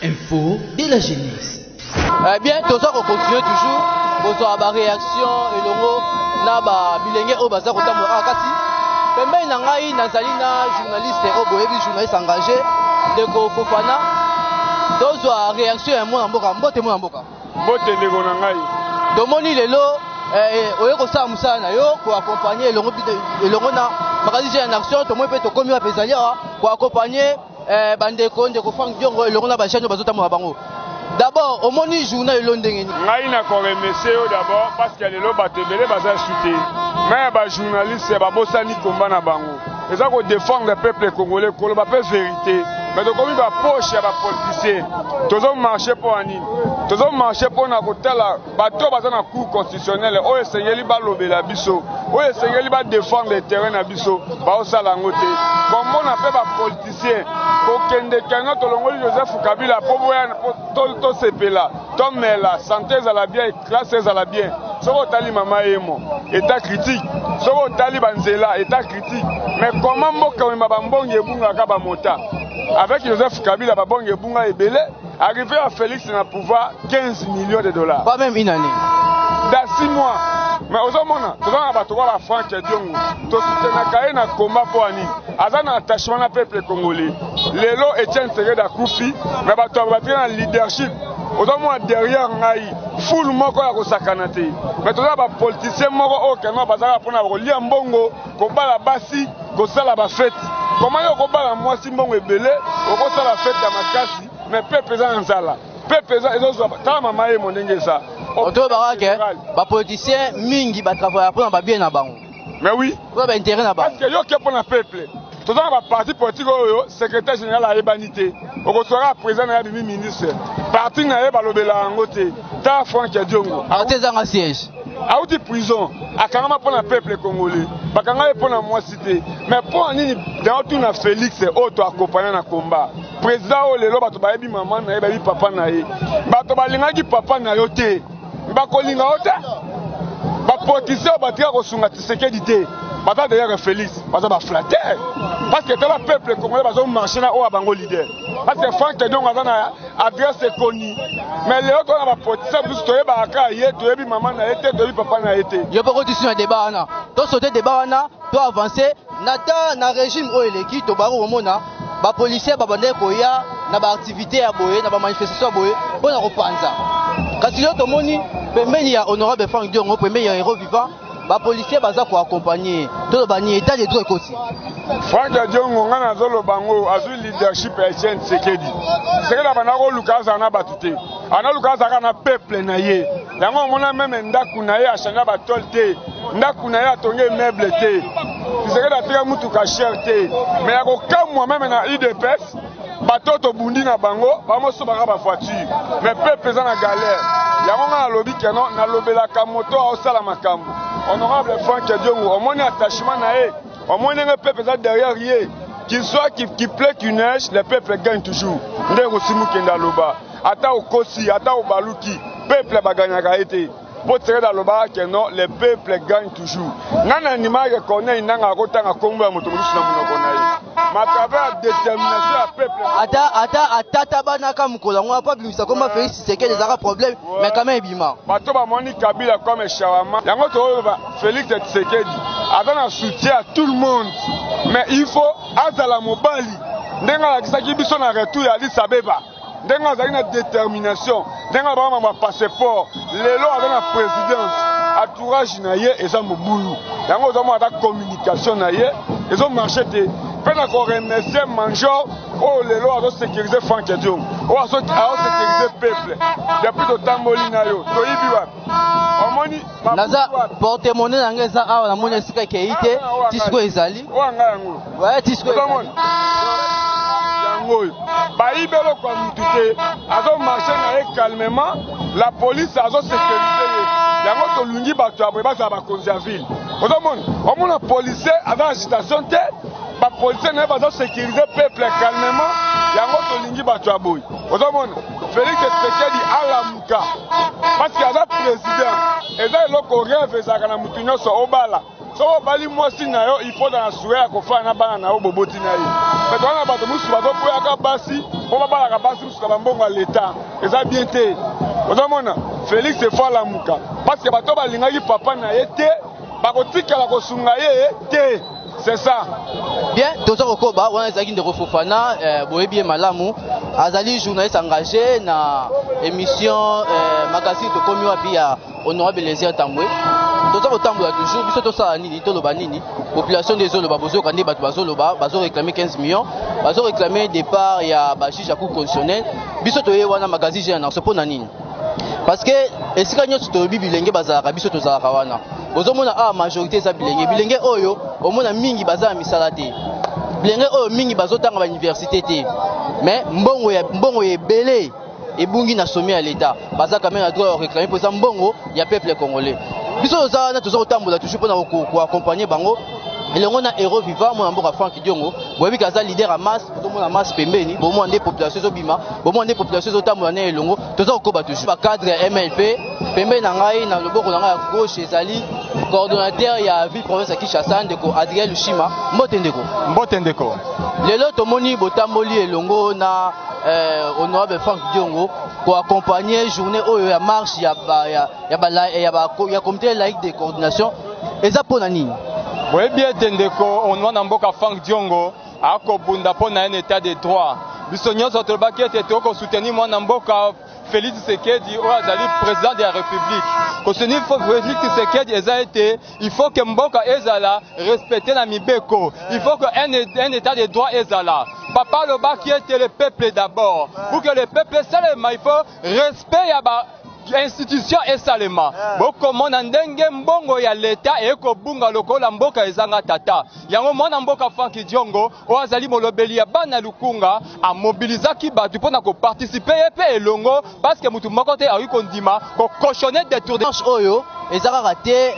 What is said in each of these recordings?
Info de la jeunesse. Bien, tout ça, on continue toujours. Pour avoir réaction et l'ongo, naba bilenge au bazar au tambour akati. Pembe nangai nazalina journaliste au journaliste engagé de Fofana. Dozo réaction et moi mboka mbote moi mboka. Mbote ndeko nangai. Domoni lelo oye ko sa musana yo ko accompagner l'ongo na magazi en action to moi pe to komi wa pesalia ko accompagner bandeko ndeko fang diongo l'ongo na ba chaîne bazota mo bango. D'abord, au moni journal londengeni. Ngai na ko remercier d'abord parce que lelo bato belé baza chuté. Mais ba journaliste ba bosani komba na bango. Eza ko défendre le peuple congolais ko ba pe vérité. Mais donc comme ba poche ya ba politicien. Tozo marcher pour ani. Tozo marcher pour na kotala bato baza na cour constitutionnelle o esengeli ba lobela biso. O esengeli ba défendre le terrain na biso. Ba osala ngote. Comme on appelle ba politicien ko kende kango to longoli Joseph Kabila po boya to sepela to mela santé za la bien classe za la bien. Soko tali mama emo état critique. Soko tali banzela état critique. Mais comment mboka wema bambonge bunga ka ba mota. Avec Joseph Kabila babonge bunga ebele arrivé à Félix na pouvoir 15 millions de dollars. Pas même une année. Dans 6 mois. Mais aux hommes, tout le monde va Franck Diongo. Tout ce na combat pour Ani. Azan attachement na peuple congolais. Lelo Etienne Tshisekedi Koufi, mais bato ba bien leadership. Aux hommes derrière ngai, full moko ya kosakanate. Mais tout ba politicien moko o kana bazaka pona ko lia mbongo, ko bala basi, ko sala ba fête. Comment yo ko bala mwasi mbongo ebele, ko sala fête ya makasi, mais peuple za nzala. Peuple za ezo ta mama ye mondenge ça. Oto barake ba politicien mingi ba travailler pour na bien na bango. Mais oui, pour ba intérêt na bango. parce que yo ke pour na peuple. Tout ça ba parti politique oyo secrétaire général a ebanité. Oko sera président na bimi ministre. Parti na ye ba lobela ngote. Ta Franck Diongo. Artisan en siège. Auti prison akangama pour na peuple congolais. Bakanga pour na moi cité. Mais pour nini dans tout na Félix auto accompagner na combat. Président o lelo bato ba yebi maman na ye ba yebi papa na ye. Bato ba lingaki papa na yo te. Bakolinga ota ba politicien batia ko sunga Tshisekedi te bata derrière Félix baza ba flatter parce que le peuple congolais bazo marcher na o abango leader parce que Franck Diongo azana adresse connue mais les autres na ba politicien plus to yeba aka ye to yebi maman na yete to yebi papa na yete yo pas continuer débat wana to sauter débat wana to avancer na régime o eleki to baro mona ba policier ba bande ko ya na ba activité ya boye na ba manifestation boye pona ko panza kasi yo to moni pembeni ya honorable Franck Diongo premier ya héros vivant ba policier baza ko accompagner to bani état de droit kosi Franck Diongo ngana zolo bango azu leadership ya Etienne Tshisekedi sekela bana ko lukaza na batute ana lukaza kana peuple na ye yango mona même ndaku na ye achanga ba tolte ndaku na ye atonge meuble te Tshisekedi atika mutu ka cher te mais ya ko kamwa même na IDPS batoto bundi na bango bamoso banga ba voiture mais peuple za na galère yango ngana lobi keno na lobela ka moto osala makambo honorable Franck Diongo omoni attachement na ye omoni le peuple za derrière ye qu'il soit qui plaît qu'il neige le peuple gagne toujours ndeko simu kenda loba ata okosi ata obaluki peuple baganyaka ete pour tirer dans le bar que non le peuple gagne toujours nana nima reconnaît nanga kotanga kombo ya moto musu na munoko na ye ma travers détermination ya peuple ata banaka mukolo ngwa pas bimisa comme Félix Tshisekedi des problème mais quand même bima bato ba moni Kabila comme Shawama yango to Félix Tshisekedi a un soutien à tout le monde mais il faut azala mobali ndenga la kisaki biso na retour ya Addis Abeba ndenga azali na détermination ndenga ba ma passeport lelo avec la présidence entourage na ye eza mobuyu yango zo mo ata communication na ye ezo marché te pe na ko remercier major o lelo azo sécuriser Franck Diongo o azo sécuriser peuple depuis to tamboli na yo to yibiwa omoni naza porte monnaie na ngeza awa na mona sika keite tisiko ezali o anga yango ouais tisiko ezali baibelo kwa mutu te azo marcher na ye calmement la police azo sécuriser ye yango tolungi bato ya boye bazala bakonzi ya ville ozomona omona policier aza agitation te bapolicier na ye bazo sécuriser peuple calmement yango tolingi bato ya boye ozomona Félix Tshisekedi alamuka parce que aza président eza eloko rêve ezalaka na mutu nyonso obala so bali mwasi na yo il faut dans la soirée ko fa na bana na oboboti na ye mais wana bato musu bato poya ka basi po bala ka basi musu ka mbongo l'état eza bien te ozomona Félix efala muka parce que bato balingaki papa na ye te bakotikala kosunga ye te. C'est ça. Bien, Toza Okoba, on a Zaki de Refofana, Boébie Malamu, Azali, journaliste engagé dans l'émission magazine de Komio Abia, honorable Lézia Tamboué. Toza Otambo a toujours, Biso Tosa Nini, Tolobanini, population des Zoloba, Bozo Kandé, Batouazoloba, Bazo réclamé 15 millions, Bazo réclamé départ, il y a Bachi Jakou constitutionnel, Biso Toye Wana magazine, j'ai un arceau Nanine. Parce que, est-ce que nous sommes bilenge bazara, Biso Toza Kawana? Bozomona a majorité za bilenge oyo omona mingi baza misala te bilenge oyo mingi bazotanga ba université te mais mbongo ya belé ebungi na sommet à l'état baza quand même droit réclamer pour ça mbongo ya peuple congolais biso za na tozo tambola toujours pour ko accompagner bango elongo na héros vivant mon mboka Frank Diongo boyebi kaza leader à masse tomona masse pembeni bomo ande population zo bima bomo ande population zo tambola na elongo tozo koba toujours ba cadre MLP pembeni na ngai na loboko na ngai ya gauche ezali coordonnateur ya ville province ya Kinshasa ndeko Adrien Lushima Mbotendeko lelo tomoni botamboli elongo na honorable Frank Diongo pour accompagner journée oyo ya marche ya comité laïque de coordination eza pona nini oui bien Tendeko on na mboka Frank Diongo akobunda pona un état de droit biso nyonso tolobaki ete toko soutenir mwana mboka Félix Tshisekedi azali président de la République. Soutenir Félix Tshisekedi il faut que mboka ezala respecter la mibeko. Il faut que un état de droit ezala. Papa lobaki ete le peuple d'abord. Pour que le peuple salema il faut respect ya ba institution esalema boko na ndenge mbongo ya leta eko bunga lokola mboka ezanga tata yango mwana mboka Frank Diongo oazali molobeli ya bana lukunga a mobilisaki batu pona ko participer epe elongo parce que mutu moko te ari kondima ko cochonner des tours de marche oyo ezaka raté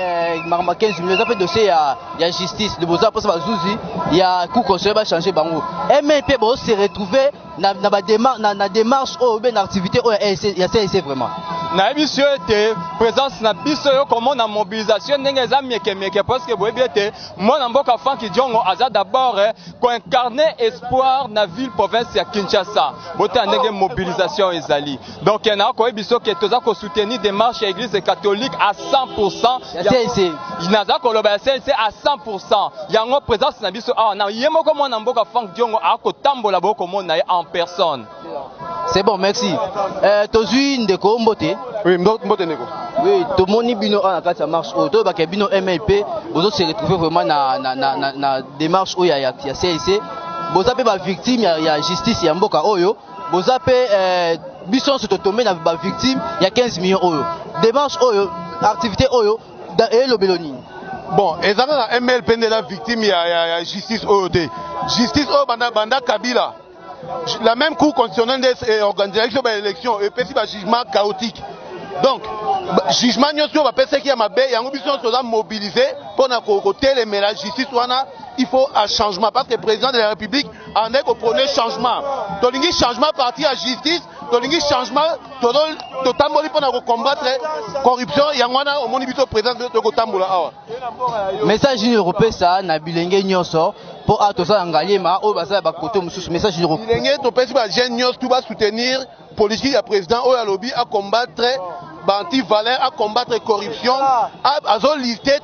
makamba 15 millions ça fait dossier ya justice le boza pour ça bazuzi ya coup conseiller ba changer bango MLP bo se retrouver na démarche oyo ben activité oyo ya CIC vraiment na biso ete présence na biso yo comment na mobilisation ndenge eza mieke parce que boyebi ete mwana mboka Frank Diongo aza d'abord ko incarner espoir na ville province ya Kinshasa bota ndenge mobilisation ezali donc na ko biso ke toza ko soutenir démarche ya église catholique à 100% ya CIC inaza ko loba CIC à 100% yango présence na biso na yemo ko mwana mboka Frank Diongo akotambola boko mona en personne. C'est bon, merci. Tozui ndeko mbote. Oui, mbote ndeko. Oui, tout le monde bino en cas ça marche. Auto ba bino MLP, vous se retrouver vraiment na démarche où il y a CIC. Vous avez ba victime, il y a justice ya mboka oyo. Vous avez bison se tomber na ba victime, il y a 15 millions oyo. Démarche oyo, activité oyo dans le Beloni. Bon, ezanga na MLP de la victime il y a justice oyo te. Justice oyo banda Kabila. La même cour constitutionnelle organisation de l'élection et puis un jugement chaotique. Donc, jugement nous va penser qu'il y a ma baie et en obligation de mobiliser pour na côté les la justice il faut un changement parce que le président de la République en est au premier changement. Donc il changement parti à justice, donc il changement totalement pour combattre corruption et en a au moniteur président de Kotambola. Message européen ça na bilenge nyonso pour atosa ngaliema o basa ba koto mususu message européen. Bilenge to pesi ba jeune nyonso tout va soutenir politique du président au lobby à combattre anti-valeur, à combattre corruption, à lister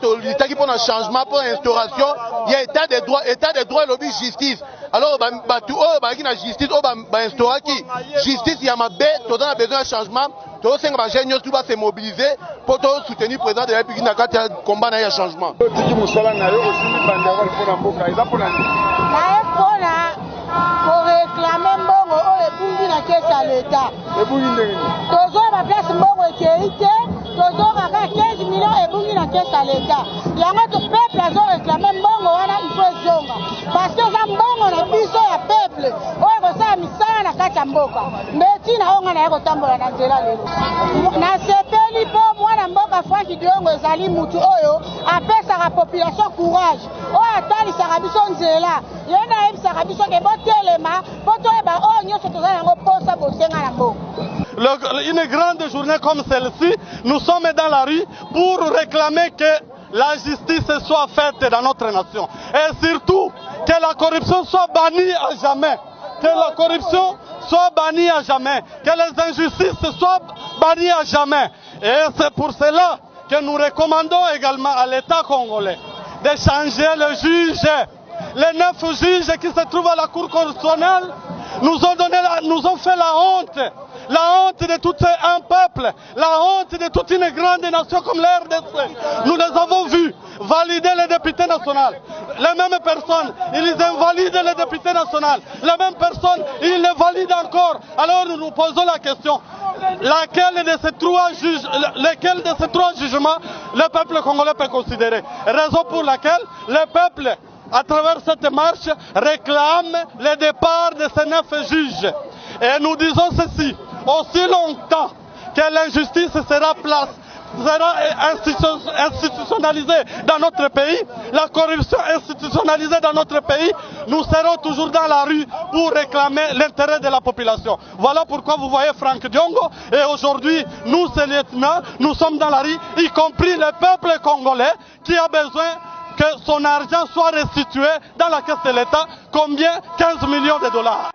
qui pour un changement, pour une instauration, il y a état de droit, lobby justice. Alors, il y a justice, instaurer qui justice, il y a ma bête, tout a besoin de changement, tout le va se mobiliser pour soutenir le président de la République dans le combat de changement. Pour réclamer mbongo oyo ebungi na kesi ya leta tozoya baplace mbongo ekei te tozoka kaka 15 millions ebungi na kesi ya leta yango to peuple azoreklame mbongo wana ifo ezonga parce que eza mbongo na biso ya peuple oyo kosala misala na kati ya mboka mbeti na onga naye kotambola na nzela lelo nasepeli mpo mwana mboka Frank Diongo ezali mutu oyo apesaka population courage oyo atalisaka biso nzela ye nayebisaka biso ke botelema po toyeba oyo nyonso toza yango mposa bosenga na mboka. Une grande journée comme celle-ci, nous sommes dans la rue pour réclamer que la justice soit faite dans notre nation. Et surtout, que la corruption soit bannie à jamais. Que la corruption soit bannie à jamais. Que les injustices soient bannies à jamais. Et c'est pour cela que nous recommandons également à l'État congolais de changer le juge. Les 9 juges qui se trouvent à la Cour constitutionnelle nous ont fait la honte de tout un peuple, la honte de toute une grande nation comme la RDC. Nous les avons vus valider les députés nationaux. Les mêmes personnes, ils invalident les députés nationaux. Les mêmes personnes, ils les valident encore. Alors nous nous posons la question, lequel de ces 3 jugements le peuple congolais peut considérer? Raison pour laquelle le peuple, à travers cette marche, réclame le départ de ces 9 juges. Et nous disons ceci, aussi longtemps que l'injustice sera institutionnalisée dans notre pays, la corruption institutionnalisée dans notre pays, nous serons toujours dans la rue pour réclamer l'intérêt de la population. Voilà pourquoi vous voyez Franck Diongo, et aujourd'hui, nous, ces lieutenants, nous sommes dans la rue, y compris le peuple congolais qui a besoin que son argent soit restitué dans la caisse de l'État. Combien? 15 millions de dollars.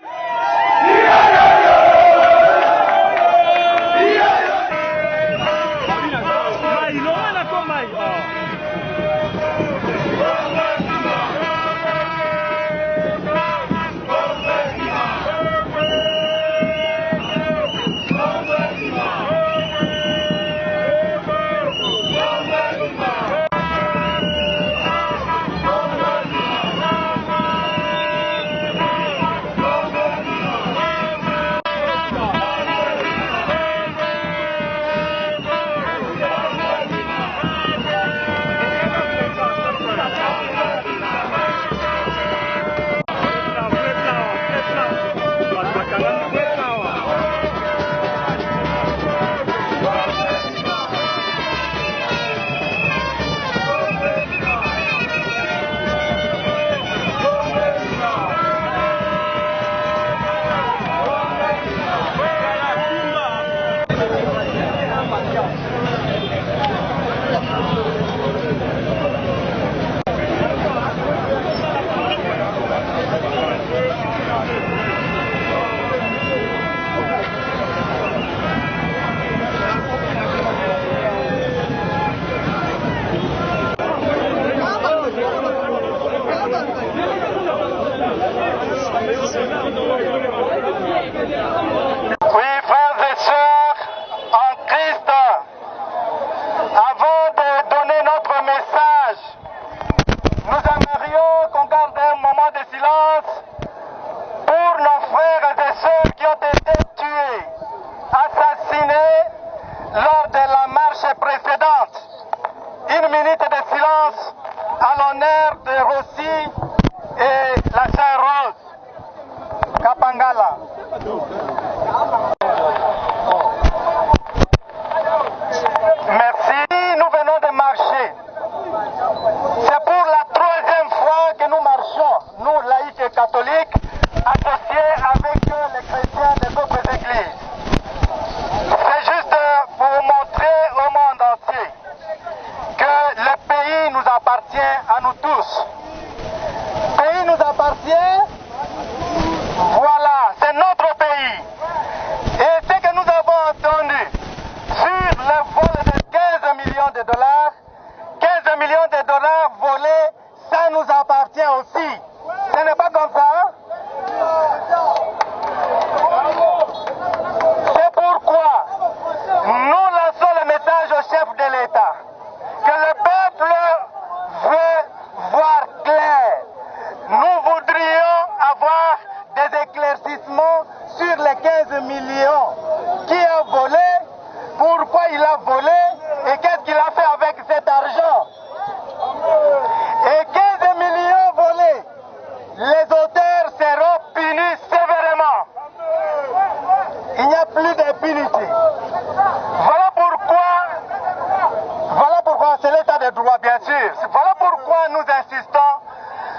Voilà pourquoi nous insistons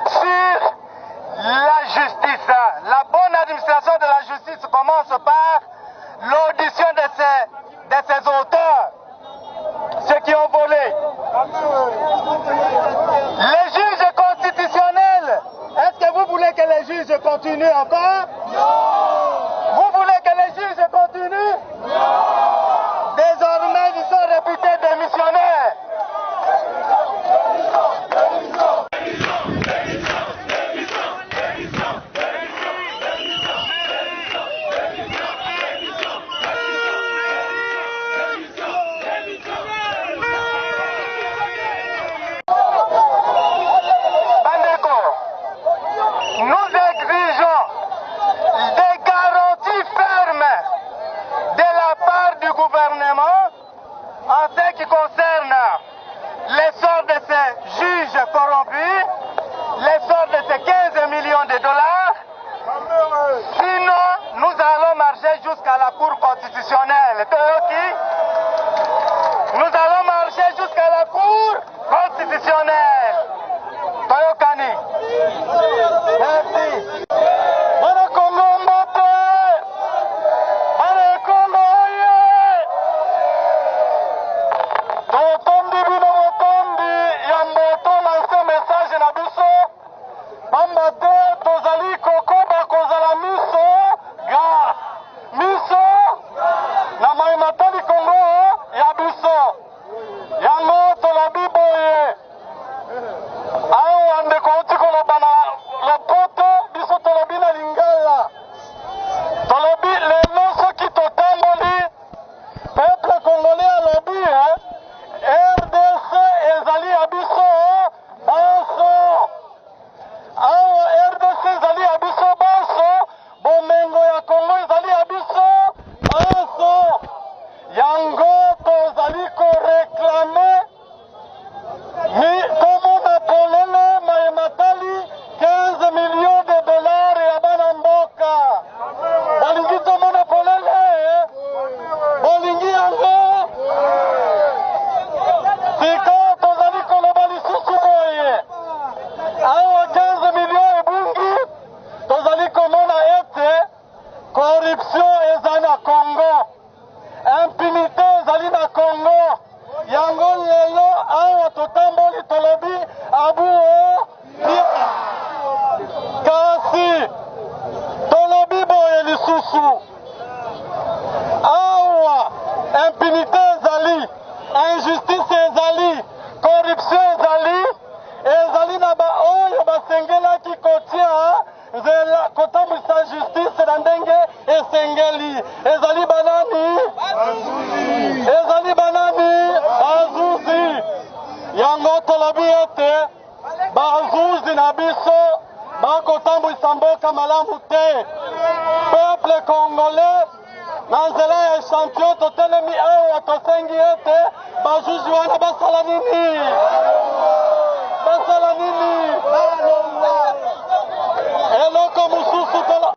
sur la justice. La bonne administration de la justice commence par l'audition de ces auteurs, ceux qui ont volé. Les juges constitutionnels, est-ce que vous voulez que les juges continuent encore? Non. Vous voulez que les juges continuent? Non. Désormais, ils sont réputés démissionnaires. Nous exigeons des garanties fermes de la part du gouvernement en ce qui concerne l'essor de ces juges corrompus, l'essor de ces 15 millions de dollars. Sinon, nous allons marcher jusqu'à la Cour constitutionnelle. Nous allons marcher jusqu'à la Cour constitutionnelle. Toyokani. Merci. Peuple congolais, Nanzela ya champion totelemi awa tosengi ete bajuji wana basala nini? Basala nini? Eloko mususu tola.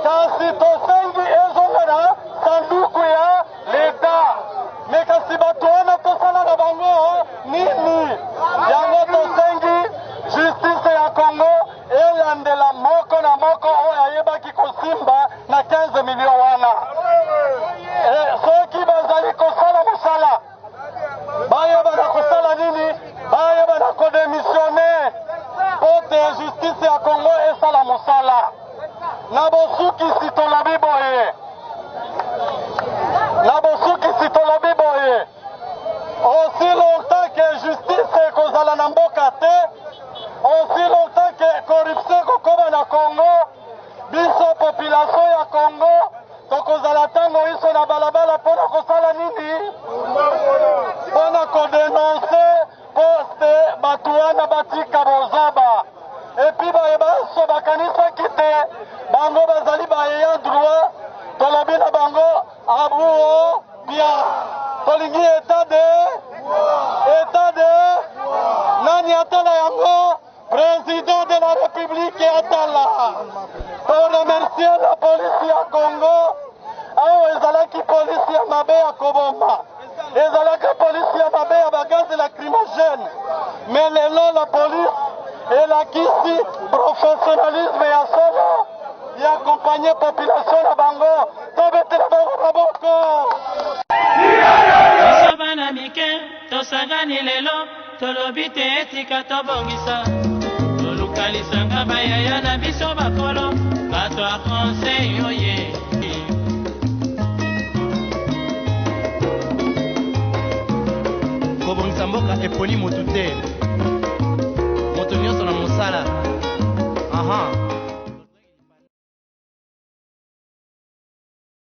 Kasi tosengi ezongera sanduku ya leta. Mekasi bato wana tosala na bango nini? Yango tosengi justice ya Congo elandela moko na moko oyo ayebaki kosimba na 15 milio wana. Soki bazali kosala mosala bayeba na kosala nini? Bayeba na kodemissione pote justice ya Congo esala mosala. Nabosuki sitolobi boye. Nabosuki sitolobi boye. Aussi longtemps que justice kozala na mboka te, aussi longtemps que corruption kokoma na Congo, biso population ya Congo, tokozala tango iso na balabala pona kosala nini? Pona kodenonce poste batu wana batika bozoba. Et puis bayebaso bakanisa kite bango bazali bayeya droit tolobi na bango abuo bien tolingi état de nani atala yango président de la République Atala, pour remercier la police ya Congo, ezalaki police ya mabe ya Kobomba, ezalaki police ya mabe ya bagaz lacrymogène, mais lelo la police elakisi professionnalisme ya solo ya accompagner population na bango, tobetela bango maboko. Bana mike tosangani lelo tolobi te etika tobongisa tolukalisanga bayaya na biso bakolo bato ya conseil oye kobongisa mboka eponi motu te moto nyonso na mosala aha